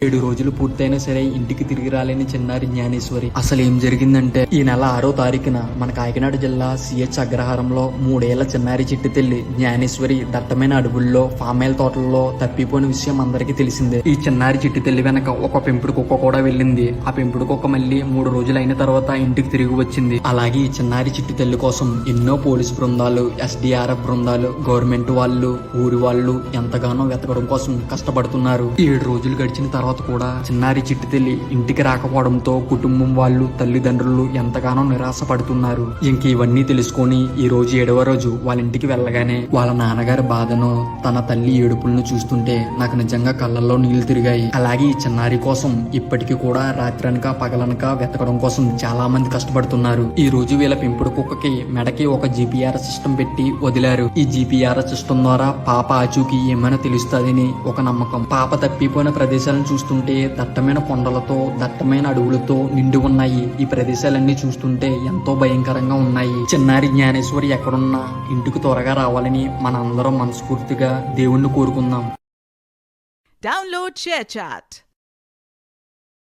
7 రోజులు పూర్తయినా సరే ఇంటికి తిరిగి రాలేని చిన్నారి జ్ఞానేశ్వరి. అసలు ఏం జరిగిందంటే ఈ నెల 6వ తారీఖున మన కాకినాడ జిల్లా సిహెచ్ అగ్రహారంలో 3 ఏళ్ల చిన్నారి చిట్టి తల్లి జ్ఞానేశ్వరి దట్టమైన అడవుల్లో ఫామేల్ తోటల్లో తప్పిపోయిన విషయం అందరికీ తెలిసిందే. ఈ చిన్నారి చిట్టి తల్లి వెనక ఒక పెంపుడు కుక్క కూడా వెళ్ళింది. ఆ పెంపుడు కుక్క మళ్ళీ 3 రోజులు అయిన తర్వాత ఇంటికి తిరిగి వచ్చింది. అలాగే ఈ చిన్నారి చిట్టి తల్లి కోసం ఎన్నో పోలీసు బృందాలు, SDRF బృందాలు, గవర్నమెంట్ వాళ్ళు, ఊరి వాళ్ళు ఎంతగానో వెతకడం కోసం కష్టపడుతున్నారు. 7 రోజులు గడిచిన తర్వాత కూడా చిన్నారి చిట్టి తల్లి ఇంటికి రాకపోవడంతో కుటుంబం వాళ్ళు, తల్లిదండ్రులు ఎంతగానో నిరాశ పడుతున్నారు. ఇంక ఇవన్నీ తెలుసుకొని ఈ రోజు 7వ రోజు వాళ్ళ ఇంటికి వెళ్ళగానే వాళ్ళ నాన్నగారి బాధను, తన తల్లి ఏడుపులను చూస్తుంటే నాకు నిజంగా కళ్ళల్లో నీళ్లు తిరిగాయి. అలాగే ఈ చిన్నారి కోసం ఇప్పటికీ కూడా రాత్రనక పగలనక వెతకడం కోసం చాలా మంది కష్టపడుతున్నారు. ఈ రోజు వీళ్ళ పెంపుడు కుక్కకి మెడకి ఒక GPRS సిస్టమ్ పెట్టి వదిలారు. ఈ GPRS సిస్టమ్ ద్వారా పాప ఆచూకీ ఏమైనా తెలుస్తుందని ఒక నమ్మకం. పాప తప్పిపోయిన ప్రదేశాలను చూస్తుంటే దట్టమైన కొండలతో, దట్టమైన అడవులతో నిండి ఉన్నాయి. ఈ ప్రదేశాలన్నీ చూస్తుంటే ఎంతో భయంకరంగా ఉన్నాయి. చిన్నారి జ్ఞానేశ్వరి ఎక్కడున్నా ఇంటికి త్వరగా రావాలని మనందరం మనస్ఫూర్తిగా దేవుణ్ణి కోరుకుందాం. Download ShareChat.